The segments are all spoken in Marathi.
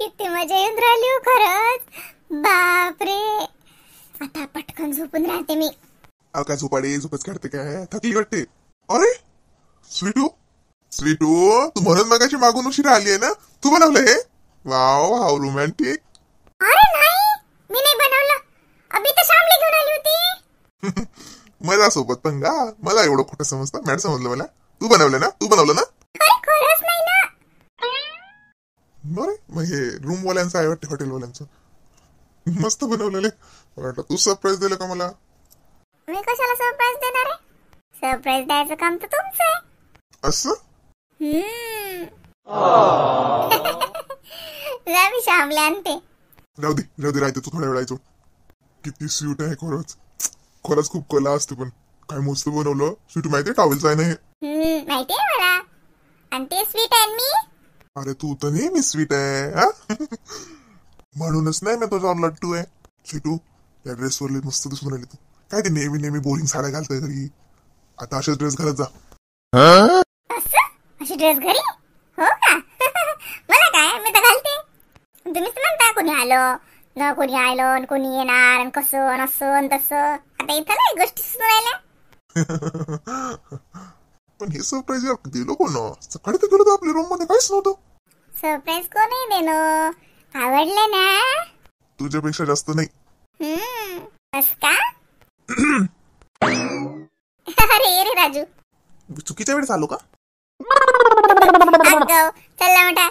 किती मजा येऊन राहिली हो खरंच. बापरे, आता पटकन झोपून राहते मी. अहो काय झोपाडी झोपच काढते काय, थकली वाटते. अरे स्वीटू, स्वीटू तू म्हणून मगाशी मागून उशिरा आली आहे ना, तू बनवलं हे? Wow how romantic. अरे नाही, मी नाही बनवलं. अभी तर शामली घेऊन आली होती. मला सोबत पंगा, मला एवढं खोटं समजतं? मॅड समजलं मला. तू बनवलं ना, तू बनवलं ना? अरे खरंच नाही ना. बरे मग हे रूम वाल्यांचं आहे वाटते, हॉटेल वाल्यांचं. मस्त बनवलेले. मला वाटलं तू सरप्राईज दिलं का मला. मी कशाला सरप्राईज देणार आहे? सरप्राईज द्यायचं काम तर तुमचं आहे. असं जा मी शामले आणते. राहू दे राहते, तू थोड्या वेळायचो. किती स्वीट आहे खरंच, खरंच खूप कला असते. पण काय मस्त बनवलं. स्वीट माहितीये टॉवेलचं आहे ना हे? माहितीये मला. आणि ते स्वीट आहे मी. अरे तू तर नेहमी स्वीट आहे हा? म्हणूनच नाही मी तुझा लट्टू आहे. स्वीटू या ड्रेसवर मस्त दिसून राहिली तू. काय ते नेहमी नेहमी बोरिंग साड्या घालतोय घरी, आता असेच ड्रेस घालत जा. असं अशी ड्रेस घरी हो का? मला काय, मी तर घालते. तुम्हीच म्हणता कोणी आलं न कोणी आलं कोणी येणार आणि कसं असं तसं. आता इथं नाही गोष्टी सुरू राहिल्या. पण हे सरप्राईज यार दिलो कोण? सकाळी तर गेलो तर आपल्या रूम मध्ये काहीच नव्हतं. सरप्राईज कोणी देणं? आवडलं ना? तुझ्यापेक्षा जास्त नाही. बस का? अरे रे राजू, चुकीच्या वेळेस आलो का? चला मोठा.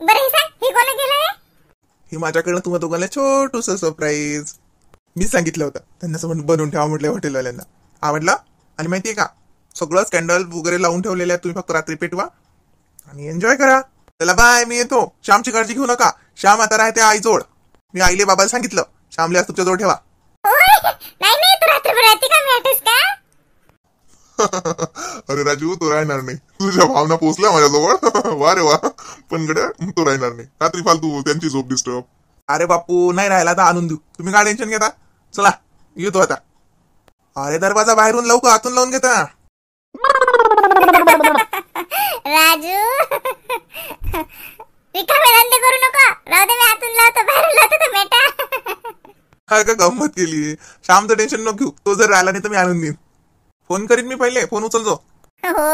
बरं हे सांग, हे कोण केलंय? हे माझ्याकडनं तुम्हा दोघांना छोटूस सरप्राईज. मी सांगितलं होतं त्यांना समोर बनवून ठेवा म्हटलं हॉटेलवाल्यांना. आवडला. आणि माहितीये का, सगळं कॅन्डल वगैरे लावून ठेवलेले आहेत. तुम्ही फक्त रात्री पेटवा आणि एन्जॉय करा. चला बाय, मी येतो. श्यामची काळजी घेऊ नका. श्याम आता राहते आईजवळ. मी आईले बाबाला सांगितलं श्यामले आज तुमच्या जवळ ठेवा. नाही तू रात्रभर राहते का? मी का? अरे राजू तो राहणार नाही. तुझ्या भावना पोहोचल्या माझ्याजवळ. वा रे वा. पण गड्या तो राहणार नाही. रात्री फालतू त्यांची झोप डिस्टर्ब. अरे बापू नाही राहिला तर आणून देऊ. तुम्ही काय टेन्शन घेता. चला येतो आता. अरे दरवाजा बाहेरून लावू का आतून लावून घेता? राजू रिकामे धंदे करू नका. राहू दे, मी आतून लावतो बाहेरून लावतो तर बेटा. हा का गंमत केली. श्यामचं टेन्शन नको घेऊ. तो जर राहिला नाही तर मी आणून देईन. फोन करीन मी, पहिले फोन उचलतो. हो.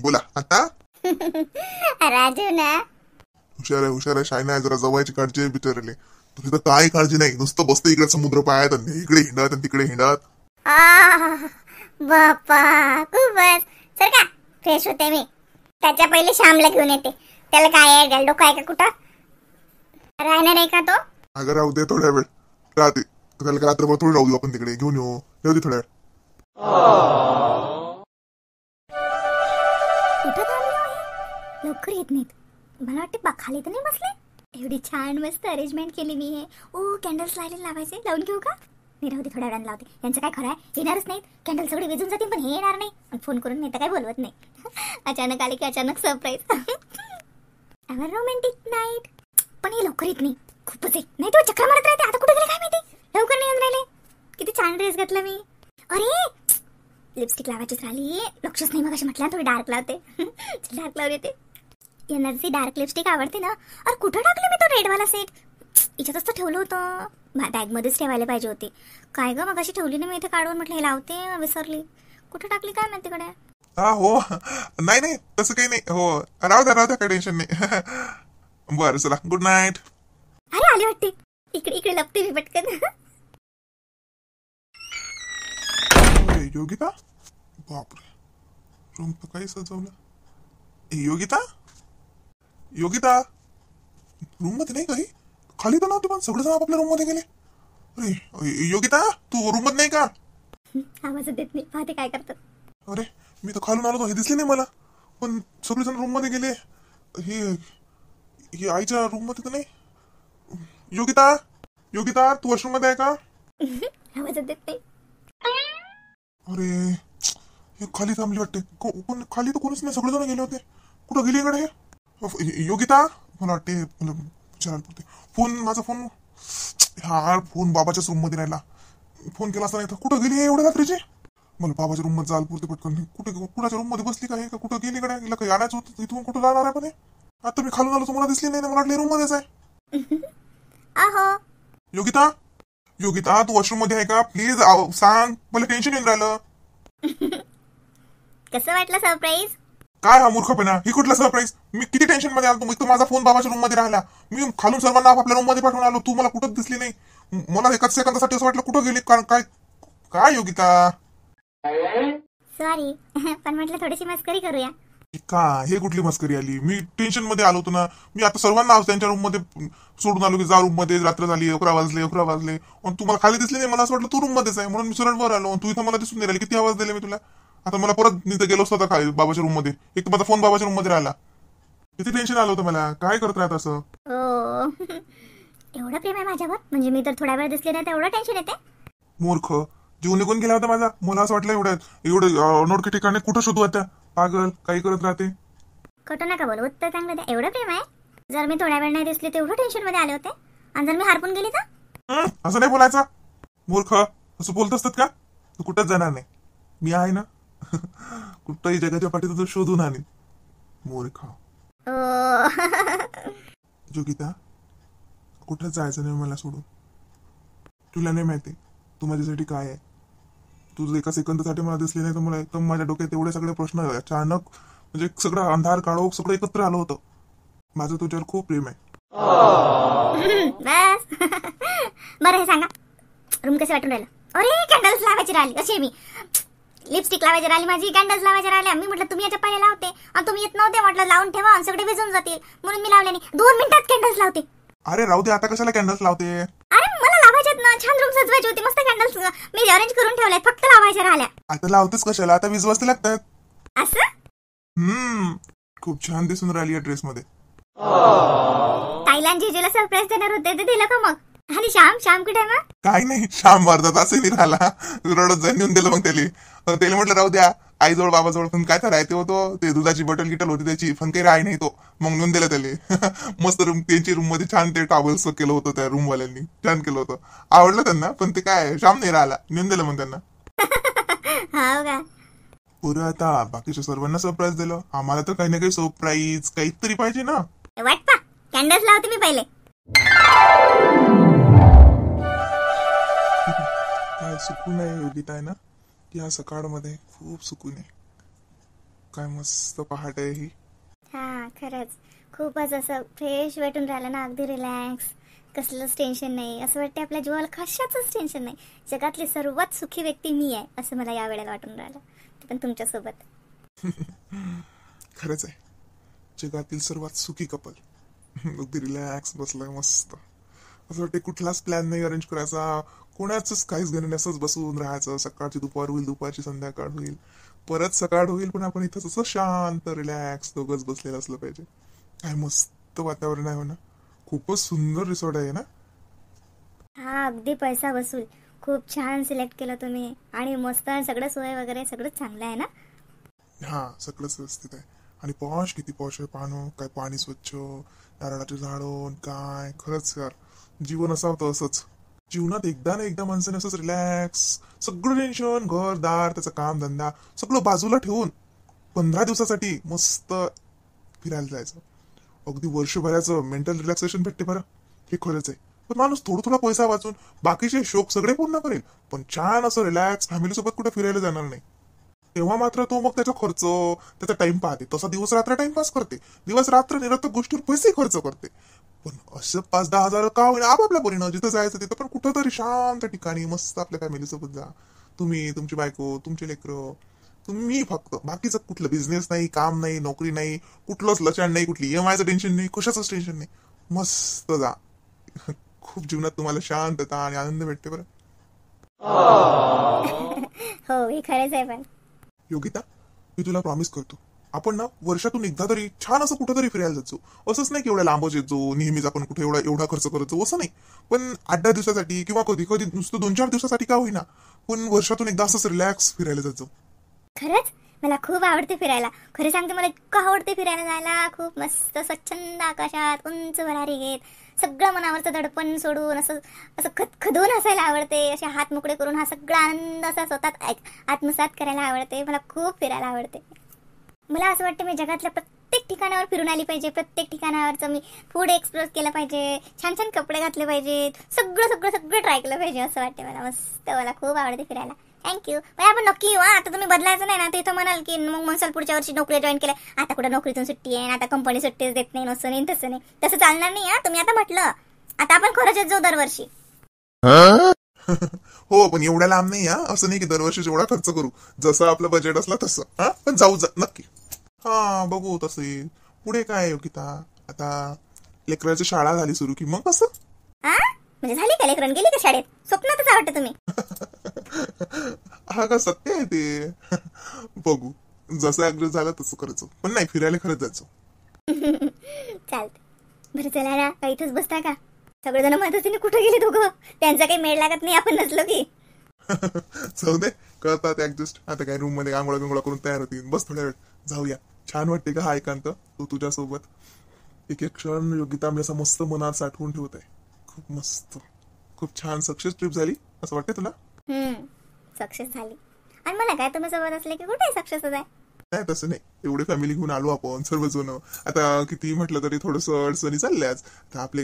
बोला आता. राजू ना हुशार आहे शायना आहे. जरा जवळची काळजी आहे बिचारले. तुझी तर काही काळजी नाही. नुसतं बसतं इकडे समुद्र पायात आणि इकडे हिंडत आणि तिकडे हिंडत. बाप्पा खूपच. सर का फ्रेश होते मी. त्याच्या पहिले श्यामला घेऊन येते. त्याला काय आहे डोकं आहे का? कुठं राहणार आहे का तो? अगं राहू दे थोड्या वेळ. राहते त्याला रात्रभर थोडी राहू देऊ आपण. तिकडे घेऊन येऊ. राहू दे थोड्या वेळ. कुठं लवकर येत नाहीत. मला वाटते खाली तर नाही बसले. एवढी छान मस्त अरेंजमेंट केली मी. हे कॅन्डल्स लावायचे. लावून घेऊ का? मी राहू दे थोड्या वेळानं लावते. यांचं काय खरं आहे, येणारच नाहीत. कॅन्डल सगळे विजून जातील पण हे येणार नाही. फोन करून नाही तर काय बोलवत नाही. अचानक आले की अचानक सरप्राईज. Romantic night. पण हे लवकर येत नाही. खूपच आहे. नाही तो चक्र मारत राहते. आता कुठे गेले काय माहिती. लवकर नाही येऊन राहिले. किती छान ड्रेस घातला मी. अरे लिपस्टिक लावायचीच राहिली. लक्षच नाही. मग अशी म्हटलं थोडी डार्क लावते. डार्क लावून येते. यांना डार्क लिपस्टिक आवडते ना. अरे कुठं टाकलं मी तो रेडवाला सेट? इथंच तर ठेवलं होतं. बॅग मध्येच ठेवायला पाहिजे होती. काय ग मग अशी ठेवली ना मी इथे काढून. म्हटलं हे लावते, विसरली. कुठं टाकली काय माहिती कडे. हो नाही तसं काही नाही. हो राहू द्या काही टेन्शन नाही. बरं चला गुड नाईट. अरे आले वाटते. इकडे लपते मी पटकन. योगिता बापरे, रूम तर काही सजवलं. योगिता रूम मध्ये नाही काही. खाली तर नव्हते पण सगळे जण आपल्या रूम मध्ये गेले. अरे योगिता तू रूम मध्ये नाही का? आवाज देत नाही. पाहते काय करतात. अरे मी तर खालून आलो हे दिसले नाही मला. पण सगळेजण रूम मध्ये गेले. हे आईच्या रूम मध्ये तर नाही. योगिता तू वॉशरूम मध्ये आहे का? आवाज देत नाही. अरे हे खाली थांबली वाटते. पण खाली तर कोणीच नाही. सगळेजण गेले होते. कुठं गेली इकडे? योगिता मला वाटते मला विचारायला पडते. माझा फोन. हा फोन बाबाच्याच रूम मध्ये राहिला. फोन केला असता नाही तर. कुठं गेली एवढ्या रात्रीची? मला बाबाच्या रूम मध्ये जायला पुरते पटकन. कुठे कुणाच्या रूम मध्ये बसली काय का कुठं गेली कडे? काही आणायचं होतं इथून. कुठं जाणार आहे पण आता मी खालून आलो तुम्हाला दिसली नाही ना, मला वाटलं रूम मध्येच आहे. अहो योगिता, योगिता तू वॉशरूम मध्ये आहे का? प्लीज सांग, मला टेन्शन येऊन राहिलं. कसं वाटलं सरप्राईज? काय हा मूर्खपणा, ही कुठला सरप्राईज? मी किती टेन्शन मध्ये आलो, तो माझा फोन बाबाच्या रूम मध्ये राहिला, मी खालून सर्वांना आपल्या रूम मध्ये पाठवून आलो, तू मला कुठंच दिसली नाही. मला एकाच सेकंदासाठी असं वाटलं कुठं गेली, कारण काय काय योगिता? सॉरी. पण म्हटलं थोडीशी मस्करी करूया. का हे कुठली मस्करी आली? मी टेन्शन मध्ये आलो होतो ना. मी आता सर्वांना त्यांच्या रूम मध्ये सोडून आलो की जा रूम मध्ये, रात्र झाली, 11 वाजले. आणि तू मला खाली दिसली नाही, मला असं वाटलं तू रूम मध्येच आहे, म्हणून मी सरळ वर आलो. तू इथं मला दिसून नाही राहिली. किती आवाज दिले मी तुला? आता मला परत तिथे गेलो असतो खाली बाबाच्या रूम मध्ये, एक तर माझा फोन बाबाच्या रूम मध्ये राहिला. किती टेन्शन आलं होतं मला. काय करत राहत असं? ओ एवढं प्रेम आहे माझ्यावर, म्हणजे मी तर थोडा वेळ दिसले नाही तर एवढं टेन्शन येते. मूर्ख, जीव निघून गेला होता माझा. मला असं वाटलं एवढं अनोळखी ठिकाणी कुठं शोधू आता. पागल, काही करत राहते. खोटं नका बोलू, उत्तर चांगलं द्या. एवढं प्रेम आहे, जर मी थोड्या वेळ नाही दिसले तर एवढं टेन्शन मध्ये आले होते, आणि जर मी हारपून गेली तर? असं नाही बोलायचं मूर्ख. असं बोलत असतात का? तू कुठंच जाणार नाही, मी आहे ना. कुठंही जगाच्या पाठीत तू शोधून आणीन. मूर्ख. योगिता, कुठंच जायचं नाही मला सोडून. तुला नाही माहिती तू माझ्यासाठी काय आहे. तू एका सेकंदासाठी मला दिसली नाही तर मला एकदम माझ्या डोक्यात एवढे सगळे प्रश्न अचानक, म्हणजे सगळं अंधार काळोख सगळं एकत्र आलं होतं. माझं तुझ्यावर खूप प्रेम आहे. बस. बरं हे सांगा, रूम कसे वाटून राहिलं? अरे कॅन्डल्स लावायची राहिली, अशी मी लिपस्टिक लावायची राहिली, माझी कॅन्डल्स लावायची राहिल्या. मी म्हटलं तुम्ही याच्या पाणी लावते आणि तुम्ही येत नव्हते, म्हटलं लावून ठेवा आणि सगळे विझून जातील, म्हणून मी लावले नाही. 2 मिनिटात कॅन्डल्स लावते. अरे राहू दे, आता कशाला कॅन्डल्स लावते? अरे मला लावायच्यात ना, छान रूम सजवायची होती, मस्त कॅन्डल्स मी अरेंज करून ठेवल्यात, फक्त लावायच्या राहिल्या. आता लावतेच कशाला? आता विजवाच लागतात. असं खूप छान दिसून राहिली या ड्रेस मध्ये. ताईला जीजूला सरप्राईज देणार होते ते दिलं का मग? आणि श्याम कुठे मग? काय नाही, श्याम मारतात असं नाही राहिला. रडत जाऊन नेऊन दिलं मग त्याला म्हटलं राहू द्या आईजवळ बाबाजवळ. पण काय तर राहते होतो, ते दुधाची बॉटल गिटल होती त्याची, पण काही राही नाही तो. मग नेऊन दिलं त्याला. मस्त रूम, त्यांची रूम मध्ये छान ते टॉवेल्स केलं होतं त्या रूम वाल्यांनी, छान केलं होतं, आवडलं त्यांना. पण ते काय श्याम नाही राहिला, नेऊन दिलं मग त्यांना. हो का? पुरं आता बाकीच्या सर्वांना सरप्राईज दिलं, आम्हाला तर काही ना काही सरप्राईज काहीतरी पाहिजे ना. वाट पा, कॅन्डल्स लावते मी पहिले. काय सुकून आहे योगिता आहे ना या सकाळमध्ये, खूप सुकून आहे. काय मस्त पहाट आहे ही. हा खरंच खूपच असं फ्रेश वाटून राहिलं ना, अगदी रिलॅक्स, कसलंच टेन्शन नाही. असं वाटतं आपल्या जीवाला कशाचंच टेन्शन नाही. जगातली सर्वात सुखी व्यक्ती मी आहे असं मला या वेळेला वाटून राहिलं, ते पण तुमच्यासोबत. खरंच आहे, जगातील सर्वात सुखी कपल. अगदी रिलॅक्स बसलाय मस्त. असं वाटतं कुठलाच प्लॅन नाही अरेंज करायचा, कोणाच काहीच घेणं, असंच बसून राहायचं. सकाळची दुपार होईल, दुपारची संध्याकाळ होईल, परत सकाळ होईल, पण आपण इथंच असं शांत रिलॅक्स दोघंच बसलेलं असलं पाहिजे. काय मस्त वातावरण आहे ना, खूपच सुंदर रिसॉर्ट आहे ना. हा अगदी पैसा वसूल, खूप छान सिलेक्ट केलं तुम्ही, आणि मस्त सगळं सोय वगैरे सगळं चांगलं आहे ना. हा सगळंच व्यवस्थित आहे. आणि पॉश, किती पॉश आहे पाहणं. काय पाणी स्वच्छ, नारळाचे झाडं, काय खरंच यार जीवन असं होतं. असंच जीवनात एकदा ना एकदा माणसाने असंच रिलॅक्स, सगळं टेन्शन, घरदार, त्याचं काम धंदा सगळं बाजूला ठेवून 15 दिवसासाठी मस्त फिरायला जायचं. अगदी वर्षभराचं मेंटल रिलॅक्सेशन भेटते बरं, हे खरंच आहे. पण माणूस थोडा पैसा वाचून बाकीचे शौक सगळे पूर्ण करेल, पण छान असं रिलॅक्स फॅमिली सोबत कुठे फिरायला जाणार नाही. तेव्हा मात्र तो मग त्याचा खर्च, त्याचा टाइम पाहते, तसा दिवस रात्र टाइमपास करते, दिवस रात्र निरर्थक गोष्टीवर पैसे खर्च करते. पण असं 5-10 हजार का होईना आपापल्या परीनं जिथं जायचं तिथं, पण कुठंतरी शांत ठिकाणी मस्त आपल्या फॅमिली सोबत जा. तुम्ही, तुमची बायको, तुमचे लेकरं, तुम्ही फक्त. बाकीचं कुठलं बिझनेस नाही, काम नाही, नोकरी नाही, कुठलंच लचण नाही, कुठली EMIचं टेन्शन नाही, कशाचंच टेन्शन नाही. मस्त जा. खूप जीवनात तुम्हाला शांतता आणि आनंद भेटते बरं. हो हे खरंच आहे. पण योगिता, मी तुला प्रॉमिस करतो, आपण ना वर्षातून एकदा तरी छान असं कुठंतरी फिरायला जायचो. असंच नाही की एवढ्या लांबच येतो नेहमीच आपण कुठे एवढा खर्च करतो, असं नाही. पण 8-10 दिवसासाठी किंवा कधी कधी नुसतं 2-4 दिवसासाठी का होईना, पण वर्षातून एकदा असंच रिलॅक्स फिरायला जायचो. खरंच मला खूप आवडते फिरायला. खरे सांगते, मला इतकं आवडते फिरायला जायला. खूप मस्त स्वच्छंद आकाशात उंच भरारी घेत, सगळं मनावरचं दडपण सोडून असं असं खदखदून हसायला आवडते. असे हात मोकळे करून हा सगळा आनंद असा स्वतःत आत्मसात करायला आवडते. मला खूप फिरायला आवडते. मला असं वाटतं मी जगातल्या प्रत्येक ठिकाणावर फिरून आली पाहिजे, प्रत्येक ठिकाणावरचं मी फूड एक्सप्लोर केलं पाहिजे, छान छान कपडे घातले पाहिजेत, सगळं सगळं सगळं ट्राय केलं पाहिजे असं वाटते मला. मस्त, मला खूप आवडते फिरायला. थँक्यू. पण आपण नक्की येऊ हा. आता तुम्ही बदलायचं नाही ना, तर इथं म्हणाल की मग म्हणसाल पुढच्या वर्षी नोकरी जॉईन केलं, आता कुठं नोकरीतून सुट्टी आहे, आता कंपनी सुट्टीच देत नाही, नसं नाही तसं नाही, तसं चालणार नाही हा. तुम्ही आता म्हटलं, आता आपण खरंच जाऊ दरवर्षी. हो, पण एवढ्या लांब नाही हा. असं नाही की दरवर्षी जेवढा खर्च करू, जसं आपलं बजेट असला तसं. हा, पण जाऊ नक्की. हा, बघू तसं. पुढे काय आहे योगिता, आता लेकराची शाळा झाली सुरू की मग कसं? म्हणजे झाली का लेकरं गेली का शाळेत? स्वप्नातच आवडतं तुम्ही. हा का सत्य आहे ते. बघू, जसं ऍडजस्ट झालं तसं करायचं, पण नाही फिरायला खरंच जायचं. चालतं. बरं चला ना, का इथंच बसता का? सगळेजण म्हणत असतील कुठे गेले दोघं, त्यांचा काही मेळ लागत नाही आपण नसलो की. जाऊ दे, करतात ऍडजस्ट. आता काय रूम मध्ये आंघोळा बिंगोळा करून तयार होती, बस थोड्या वेळ जाऊया. छान वाटते का हा एकांत, तू तुझ्यासोबत एक एक क्षण योगिता आम्ही असं मस्त मनात साठवून ठेवत आहे. खूप मस्त, खूप छान सक्सेस ट्रिप झाली असं वाटतंय तुला? सक्सेस झाली. आणि मला काय तुम्ही सोबत असले की कुठे सक्सेस आहे? नाही तसं नाही, एवढे फॅमिली घेऊन आलो आपण सर्वजण. आता किती म्हटलं तरी थोडस अडचणी चालल्याच. आता आपले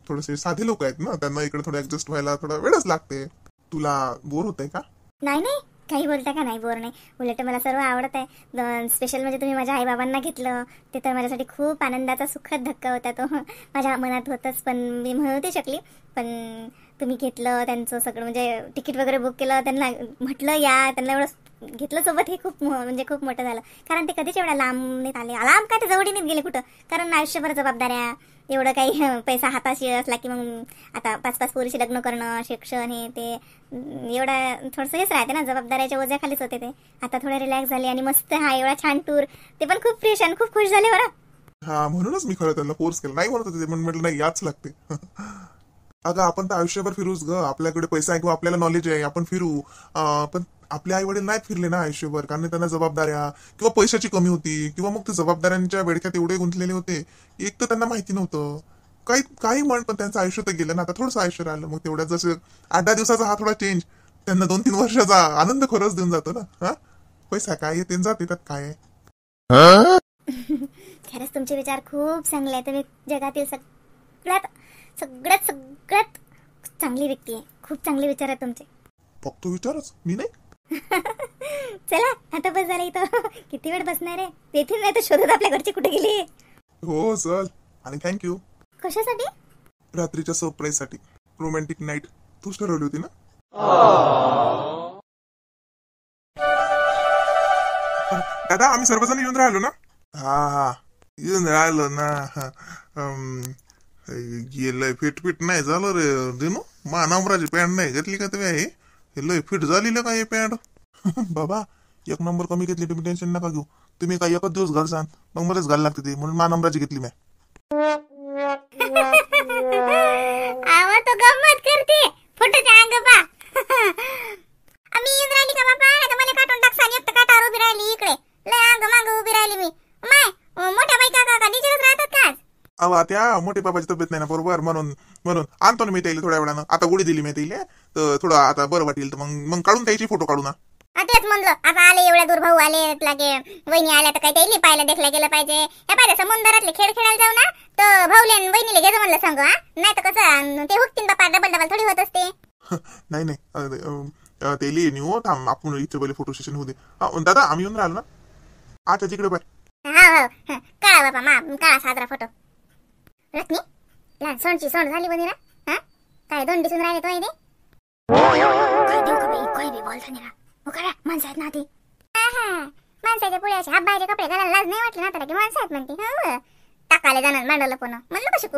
थोडेसे साधे लोक आहेत ना, त्यांना इकडे थोडं ऍडजस्ट व्हायला थोडा वेळच लागते. तुला बोर होतंय का? नाही नाही, काही बोलता का? नाही, बोर नाही. उलट मला सर्व आवडत आहे. स्पेशल म्हणजे तुम्ही माझ्या आईबाबांना घेतलं, ते तर माझ्यासाठी खूप आनंदाचा सुखद धक्का होता तो. माझ्या मनात होतच, पण मी म्हणू नाही शकली. पण तुम्ही घेतलं त्यांचं सगळं, म्हणजे तिकीट वगैरे बुक केलं, त्यांना म्हटलं या, त्यांना एवढं घेतलं सोबत, हे खूप म्हणजे खूप मोठं झालं. कारण ते कधीच एवढ्या लांब नाही आले. लांब काय, ते जवळ नाही गेले कुठं. कारण आयुष्यभर जबाबदाऱ्या, एवढं काही पैसा हाताशी असला की मग आता 5-5 पोरीशी लग्न करणं, शिक्षण, हे ते एवढं थोडंसं हेच राहते ना, जबाबदाऱ्याच्या ओझ्याखालीच होते ते. आता थोडे रिलॅक्स झाले आणि मस्त हा एवढा छान टूर, ते पण खूप फ्रेश आणि खूप खुश झाले बरं. हा, म्हणूनच मी खरं त्यांना फोर्स केला. नाही म्हणत होते ते, म्हटलं नाही याच लागते. अगं आपण तर आयुष्यभर फिरूच ग. आपल्याकडे पैसा आहे किंवा आपल्याला नॉलेज आहे, आपण फिरू. पण आपले आई वडील नाहीत फिरले ना आयुष्यभर, कारण त्यांना जबाबदाऱ्या किंवा पैशाची कमी होती, किंवा मग ते जबाबदाऱ्यांच्या बेडक्यात एवढे गुंतलेले होते, एक तर त्यांना माहिती नव्हतं काही म्हण. पण त्यांचं आयुष्य तर गेलं ना, आता थोडंसं आयुष्य राहिलं. मग तेवढ्यात जसं 8-10 दिवसाचा हा थोडा चेंज त्यांना 2-3 वर्षाचा आनंद खरंच देऊन जातो ना. हा, पैसा काय येते जाते, त्यात काय आहे. खरंच तुमचे विचार खूप चांगले आहेत. तुम्ही जगातील सगळ्यात सगळ्यात सगळ्यात चांगली व्यक्ती आहे. खूप चांगले विचार आहेत तुमचे. फक्त विचारच, मी नाही. चला आता बस झालं इथं. किती वेळ बसणार आहे? येथील नाही तर शोधत आपल्या घरची कुठे गेली. हो चल, आणि थँक्यू. कशासाठी? रात्रीच्या सरप्राईज साठी. रोमॅन्टिक नाईट तूच ठरवली होती ना. दादा आम्ही सर्वजण येऊन राहिलो ना. हा, येऊन राहिलो ना. लय फिट नाही झालं रे दिनू. नंबराची पॅन्ट नाही घेतली का तुम्ही? हे लय फिट झाली का हे पॅन्ट? बाबा 1 नंबर कमी घेतली, तुम्ही टेन्शन नका घेऊ. तुम्ही काय एकच दिवस घालसान, मग मलाच घाल लागते ती, म्हणून नंबराची घेतली मी. आवा तो गंमत करते. फोटोच्या अंग पा. आम्ही येऊन राहिली का बाबा? आता मला काटून टाकसान. एक तर काटावर उभी राहिली इकडे, लय अंग मांग उभी राहिली मी. माय मोठ्या बाई काका नीचेच राहतात का? अहो त्या मोठे बाबाची तब्येत नाही ना बरोबर, म्हणून आणतो ना मी त्याला थोड्या वेळानं. आता गुढी दिली मी त्याला, तर थोडं आता बरं वाटेल, तर मग काढून त्याची फोटो काढू ना. तेच म्हणलं, आता आले एवढ्या दूर, भाऊ आले, लागे वहिनी आल्या, तर काही त्याला पाहायला देखला गेलं पाहिजे. या पाहिजे समुद्रातले खेळ खेळायला जाऊ ना, तर भाऊले आणि वहिनीले घ्यायचं म्हणलं सांगू. नाही तर कसं ते हुकतीन बापा, डबल थोडी होत असते. नाही त्याला नेऊ, थांब आपण इथे पहिले फोटो सेशन होऊ दे. दादा आम्ही येऊन राहिलो ना. अच्छा तिकडे पाय. हो काढा बापा, काढा साजरा फोटो. रत्नी लहान सोंडची सोंड झाली बनी ना. काय दोन दिसून राहिले तो इथे. काय देऊ का बाई, काय बी बोलता नाही. माणसं आहेत ना ती. माणसाच्या पुढे हात बाहेरचे कपडे घालायला लाज नाही वाटली ना त्याला, की माणसं आहेत म्हणते. टाकाले जाणार मांडवलं पण म्हणलं कशी